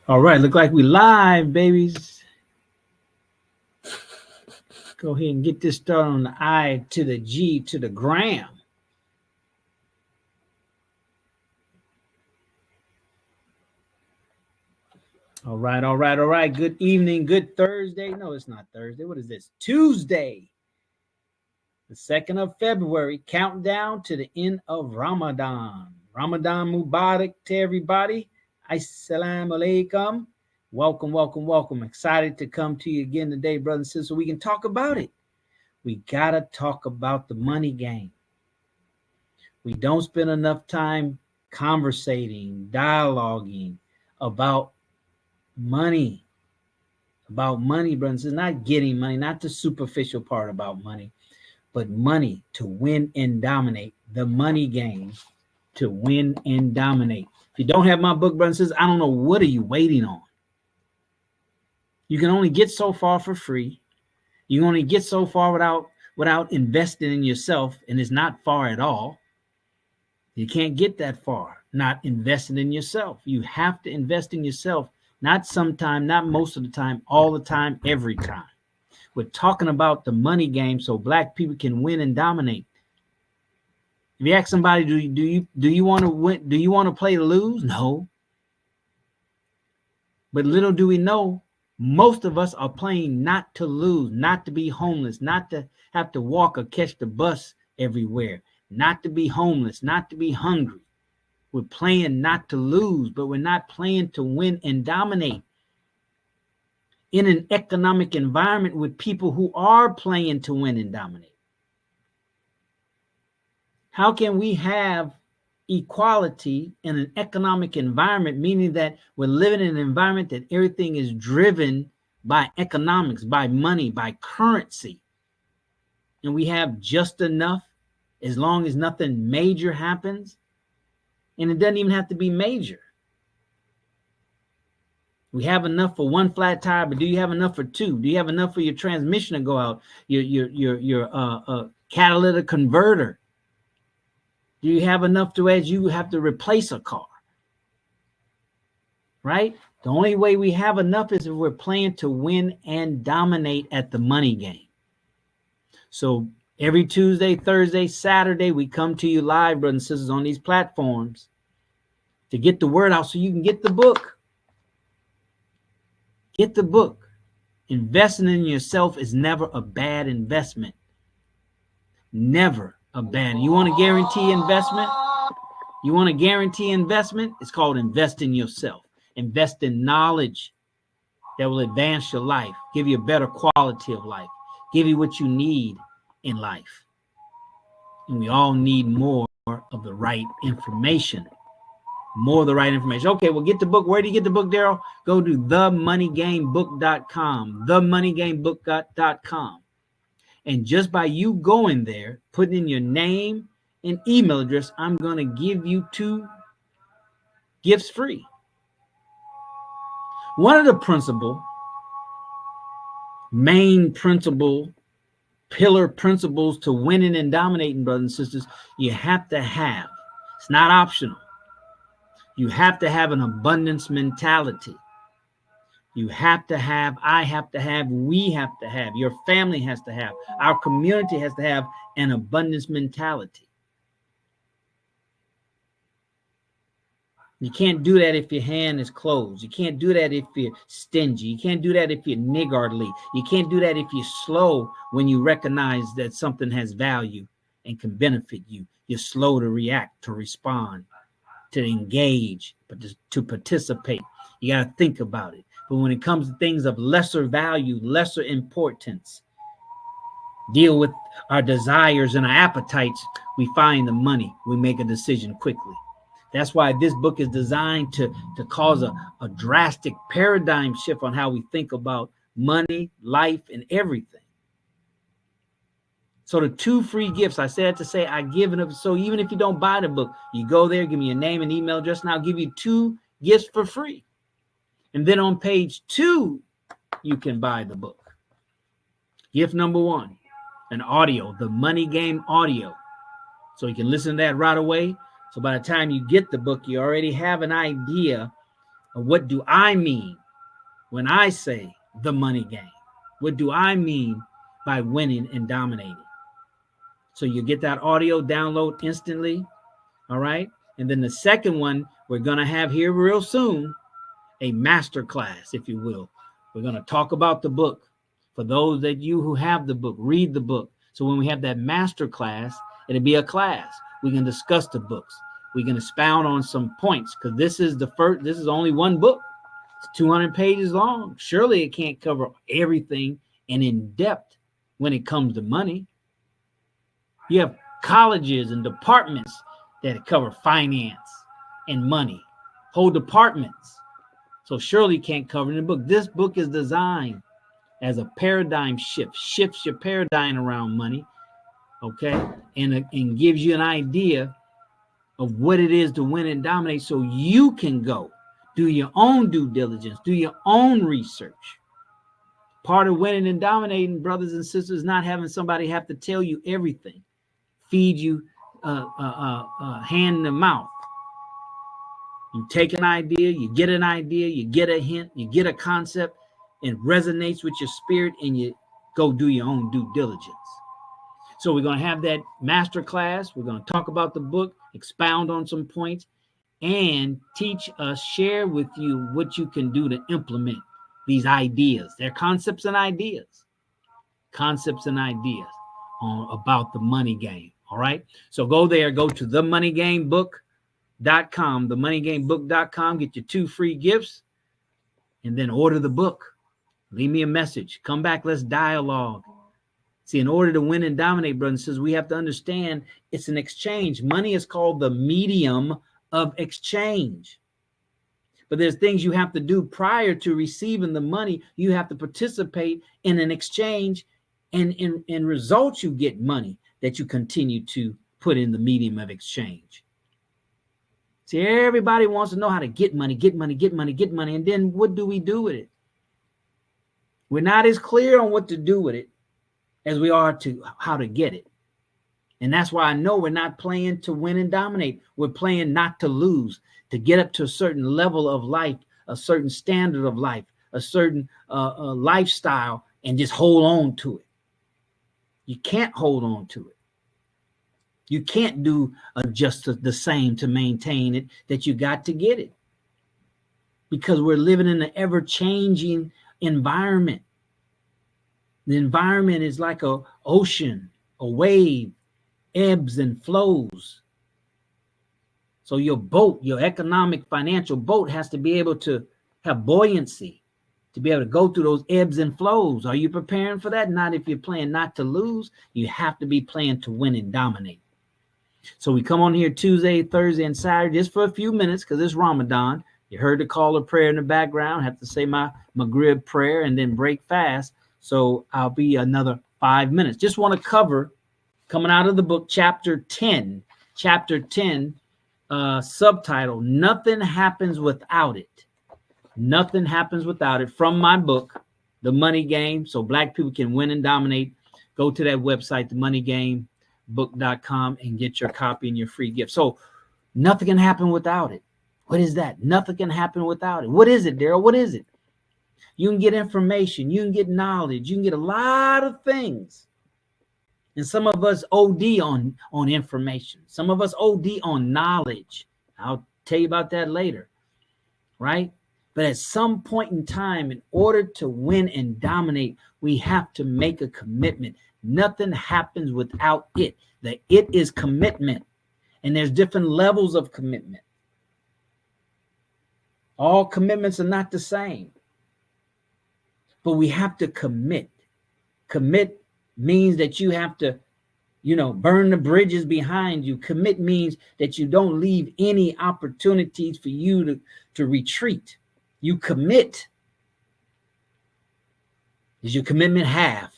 All right, look like we live, babies. Go ahead and get this started on the I to the G to the gram. All right, all right, all right. Good evening, good Thursday. No, it's not Thursday. What is this? Tuesday, the 2nd of February, countdown to the end of Ramadan. Ramadan Mubarak to everybody. Assalamu alaikum. Welcome, welcome, welcome. Excited to come to you again today, brothers and sisters, so we can talk about it. We got to talk about the money game. We don't spend enough time conversating, dialoguing about money. About money, brothers. It's not getting money, not the superficial part about money, but money to win and dominate. The money game to win and dominate. If you don't have my book, brothers and sisters, I don't know what are you waiting on. You can only get so far for free. You can only get so far without investing in yourself, and it's not far at all. You can't get that far not investing in yourself. You have to invest in yourself, not sometime, not most of the time, all the time, every time. We're talking about the money game so black people can win and dominate. If you ask somebody, do you want to win? Do you want to play to lose? No. But little do we know, most of us are playing not to lose, not to be homeless, not to have to walk or catch the bus everywhere, not to be homeless, not to be hungry. We're playing not to lose, but we're not playing to win and dominate. In an economic environment with people who are playing to win and dominate. How can we have equality in an economic environment, meaning that we're living in an environment that everything is driven by economics, by money, by currency, and we have just enough as long as nothing major happens? And it doesn't even have to be major. We have enough for one flat tire, but do you have enough for two? Do you have enough for your transmission to go out? Your catalytic converter? Do you have enough to as you have to replace a car? Right? The only way we have enough is if we're playing to win and dominate at the money game. So every Tuesday, Thursday, Saturday, we come to you live, brothers and sisters, on these platforms to get the word out so you can get the book. Get the book. Investing in yourself is never a bad investment. Never a bad. You want to guarantee investment? You want to guarantee investment? It's called invest in yourself. Invest in knowledge that will advance your life, give you a better quality of life, give you what you need in life. And we all need more of the right information. More of the right information. Okay, well, get the book. Where do you get the book, Daryl? Go to themoneygamebook.com. Themoneygamebook.com. And just by you going there, putting in your name and email address, I'm going to give you 2 gifts free. One of the main pillar principles to winning and dominating, brothers and sisters, you have to have. It's not optional. You have to have an abundance mentality. You have to have, I have to have, we have to have, your family has to have, our community has to have an abundance mentality. You can't do that if your hand is closed. You can't do that if you're stingy. You can't do that if you're niggardly. You can't do that if you're slow when you recognize that something has value and can benefit you. You're slow to react, to respond, to engage, but to participate. You got to think about it. But when it comes to things of lesser value, lesser importance, deal with our desires and our appetites, we find the money. We make a decision quickly. That's why this book is designed to cause a drastic paradigm shift on how we think about money, life, and everything. So the 2 free gifts, I said to say I give it up. So even if you don't buy the book, you go there, give me your name and email address, and I'll give you 2 gifts for free. And then on page 2, you can buy the book. Gift number 1, an audio, the Money Game audio. So you can listen to that right away. So by the time you get the book, you already have an idea Or what do I mean when I say the money game? What do I mean by winning and dominating? So you get that audio download instantly. All right. And then the second one we're going to have here real soon, a master class, if you will. We're going to talk about the book. For those that you who have the book, read the book. So when we have that master class, it'll be a class. We can discuss the books. We can expound on some points, because this is only one book. It's 200 pages long. Surely it can't cover everything and in depth when it comes to money. You have colleges and departments that cover finance and money, whole departments. So surely can't cover in the book. This book is designed as a paradigm shift, shifts your paradigm around money, okay? And gives you an idea of what it is to win and dominate, so you can go do your own due diligence, do your own research. Part of winning and dominating, brothers and sisters, is not having somebody have to tell you everything, feed you hand in the mouth. You take an idea, you get a hint, you get a concept, and resonates with your spirit, and you go do your own due diligence. So we're going to have that master class. We're going to talk about the book, expound on some points, and teach us, share with you what you can do to implement these ideas. They're concepts and ideas about the money game. All right. So go there, go to themoneygamebook.com, themoneygamebook.com, get your 2 free gifts, and then order the book. Leave me a message. Come back. Let's dialogue. See, in order to win and dominate, brothers and sisters, we have to understand it's an exchange. Money is called the medium of exchange. But there's things you have to do prior to receiving the money. You have to participate in an exchange, and in results, you get money that you continue to put in the medium of exchange. See, everybody wants to know how to get money. And then what do we do with it? We're not as clear on what to do with it as we are to how to get it. And that's why I know we're not playing to win and dominate. We're playing not to lose, to get up to a certain level of life, a certain standard of life, a certain lifestyle, and just hold on to it. You can't hold on to it. You can't do just the same to maintain it that you got to get it. Because we're living in an ever-changing environment. The environment is like an ocean, a wave, ebbs and flows. So your boat, your economic, financial boat, has to be able to have buoyancy, to be able to go through those ebbs and flows. Are you preparing for that? Not if you're playing not to lose. You have to be playing to win and dominate. So we come on here Tuesday, Thursday, and Saturday just for a few minutes, because it's Ramadan. You heard the call of prayer in the background. I have to say my Maghrib prayer and then break fast. So I'll be another 5 minutes. Just want to cover, coming out of the book, chapter 10, subtitle, Nothing Happens Without It. Nothing happens without it, from my book, The Money Game, so black people can win and dominate. Go to that website, themoneygamebook.com, and get your copy and your free gift. So nothing can happen without it. What is that? Nothing can happen without it. What is it, Daryl? What is it? You can get information. You can get knowledge. You can get a lot of things. And some of us OD on information. Some of us OD on knowledge. I'll tell you about that later, right? But at some point in time, in order to win and dominate, we have to make a commitment. Nothing happens without it. The it is commitment. And there's different levels of commitment. All commitments are not the same. But we have to commit. Commit means that you have to, burn the bridges behind you. Commit means that you don't leave any opportunities for you to retreat. You commit. Is your commitment half,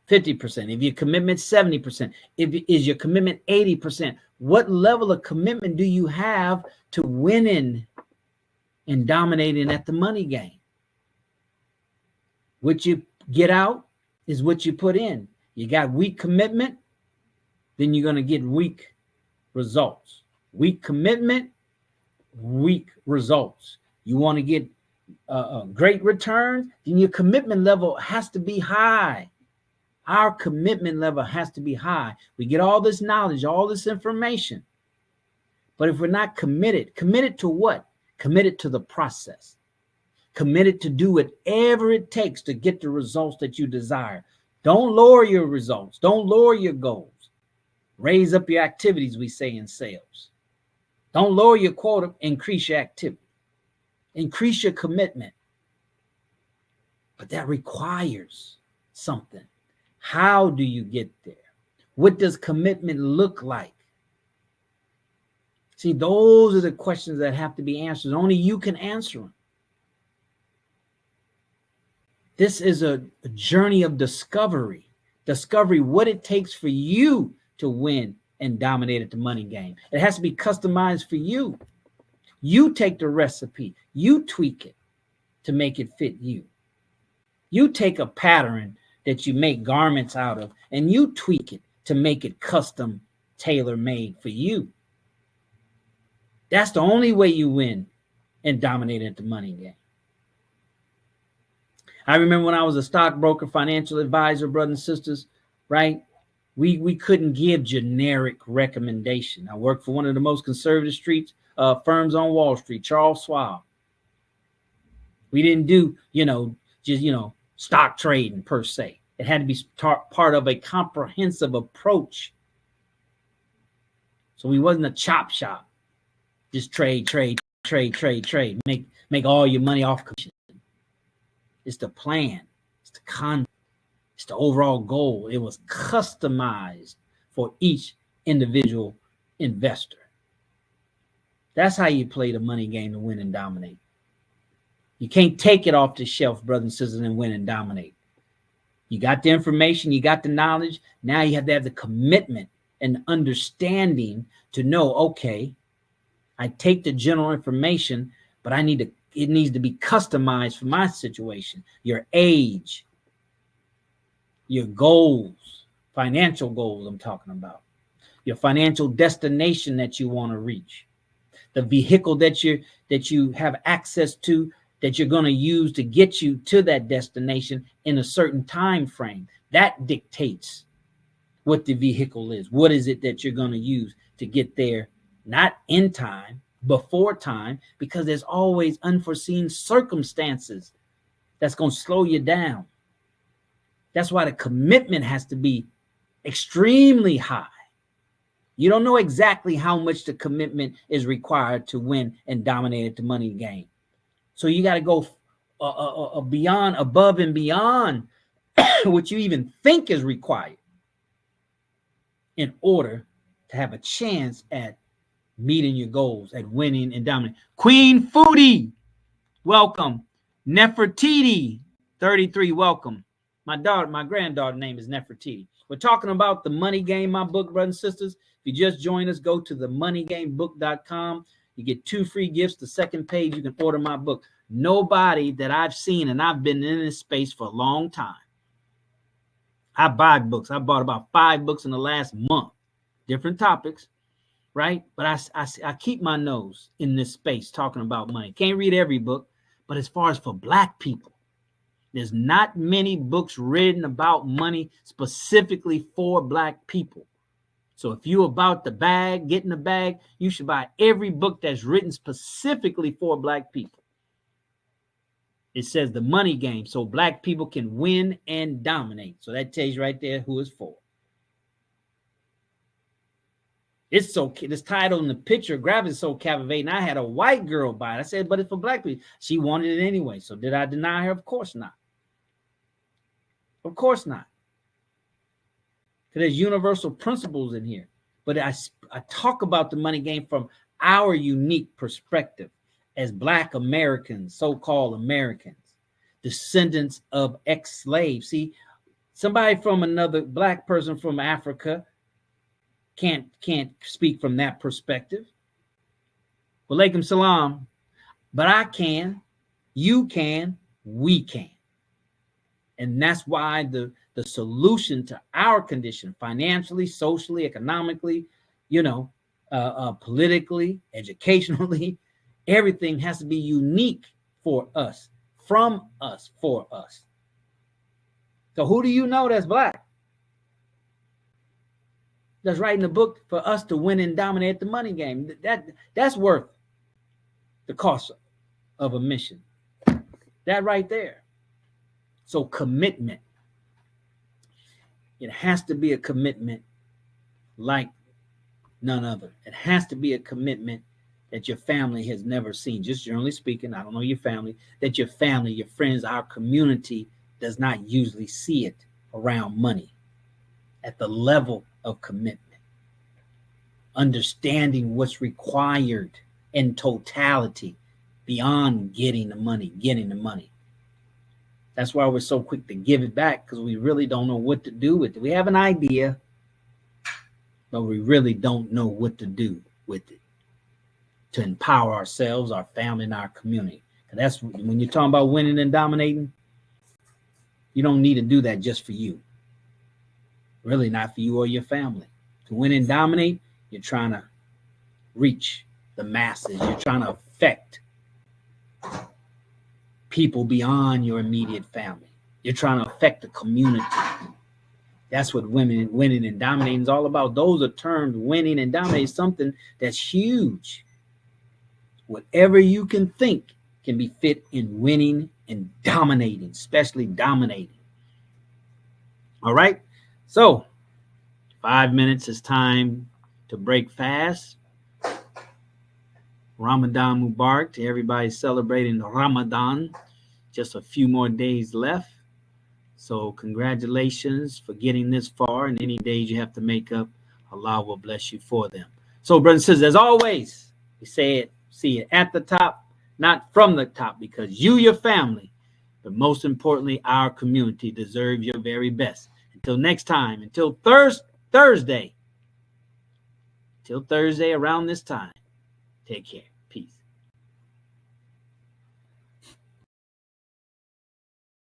50%? If your commitment 70%, is your commitment 80%? What level of commitment do you have to winning and dominating at the money game? What you get out is what you put in. You got weak commitment, then you're going to get weak results. Weak commitment, weak results. You want to get great returns, then your commitment level has to be high. Our commitment level has to be high. We get all this knowledge, all this information. But if we're not committed to what? Committed to the process. Committed to do whatever it takes to get the results that you desire. Don't lower your results. Don't lower your goals. Raise up your activities, we say in sales. Don't lower your quota, increase your activity. Increase your commitment. But that requires something. How do you get there? What does commitment look like? See, those are the questions that have to be answered. Only you can answer them. This is a journey of discovery. Discovery what it takes for you to win and dominate at the money game. It has to be customized for you. You take the recipe. You tweak it to make it fit you. You take a pattern that you make garments out of and you tweak it to make it custom, tailor-made for you. That's the only way you win and dominate at the money game. I remember when I was a stockbroker, financial advisor, brothers and sisters, right? We couldn't give generic recommendation. I worked for one of the most conservative firms on Wall Street, Charles Schwab. We didn't do, stock trading per se. It had to be part of a comprehensive approach. So we wasn't a chop shop. Just trade. Make all your money off commission. It's the plan. It's the concept. It's the overall goal. It was customized for each individual investor. That's how you play the money game to win and dominate. You can't take it off the shelf, brothers and sisters, and win and dominate. You got the information, you got the knowledge. Now you have to have the commitment and understanding to know, okay, I take the general information, but it needs to be customized for my situation, your age, your goals, financial goals I'm talking about, your financial destination that you want to reach, the vehicle that you have access to that you're going to use to get you to that destination in a certain time frame. That dictates what the vehicle is. What is it that you're going to use to get there, not in time, before time, because there's always unforeseen circumstances that's going to slow you down. That's why the commitment has to be extremely high. You don't know exactly how much the commitment is required to win and dominate at the money game. So you got to go above and beyond what you even think is required in order to have a chance at meeting your goals, at winning and dominating. Queen Foodie, welcome. Nefertiti, 33, welcome. My granddaughter's name is Nefertiti. We're talking about The Money Game, my book, brothers and sisters. If you just joined us, go to themoneygamebook.com. You get 2 free gifts. The second page, you can order my book. Nobody that I've seen, and I've been in this space for a long time. I buy books. I bought about 5 books in the last month, different topics, right? But I keep my nose in this space talking about money. Can't read every book, but as far as for Black people, there's not many books written about money specifically for Black people. So if you're about the bag, getting the bag, you should buy every book that's written specifically for Black people. It says The Money Game, so Black people can win and dominate. So that tells you right there who it's for. It's so, this title and the picture graphic is so captivating. I had a white girl buy it. I said, but it's for Black people. She wanted it anyway. So did I deny her? Of course not. Of course not. There's universal principles in here, but I talk about the money game from our unique perspective as Black Americans, so-called Americans, descendants of ex-slaves. See, somebody from another Black person from Africa can't speak from that perspective. Walaikum salam, but I can, you can, we can. And that's why the solution to our condition, financially, socially, economically, politically, educationally, Everything has to be unique for us, from us, for us. So who do you know that's black? That's writing a book for us to win and dominate the money game. That's worth the cost of admission. That right there. So commitment. It has to be a commitment like none other. It has to be a commitment that your family has never seen. Just generally speaking, I don't know your family, that your family, your friends, our community does not usually see it around money at the level of commitment. Understanding what's required in totality beyond getting the money. That's why we're so quick to give it back, because we really don't know what to do with it. We have an idea, but we really don't know what to do with it to empower ourselves, our family, and our community. And that's when you're talking about winning and dominating, you don't need to do that just for you. Really not for you or your family. To win and dominate, you're trying to reach the masses. You're trying to affect people beyond your immediate family. You're trying to affect the community. That's what winning and dominating is all about. Those are terms. Winning and dominating, something that's huge. Whatever you can think can be fit in winning and dominating, especially dominating. All right. So 5 minutes is time to break fast. Ramadan Mubarak to everybody celebrating Ramadan. Just a few more days left. So congratulations for getting this far, and any days you have to make up, Allah will bless you for them. So brothers and sisters, as always, we see it at the top, not from the top, because you, your family, but most importantly, our community deserve your very best. Until next time, until Thursday around this time, take care.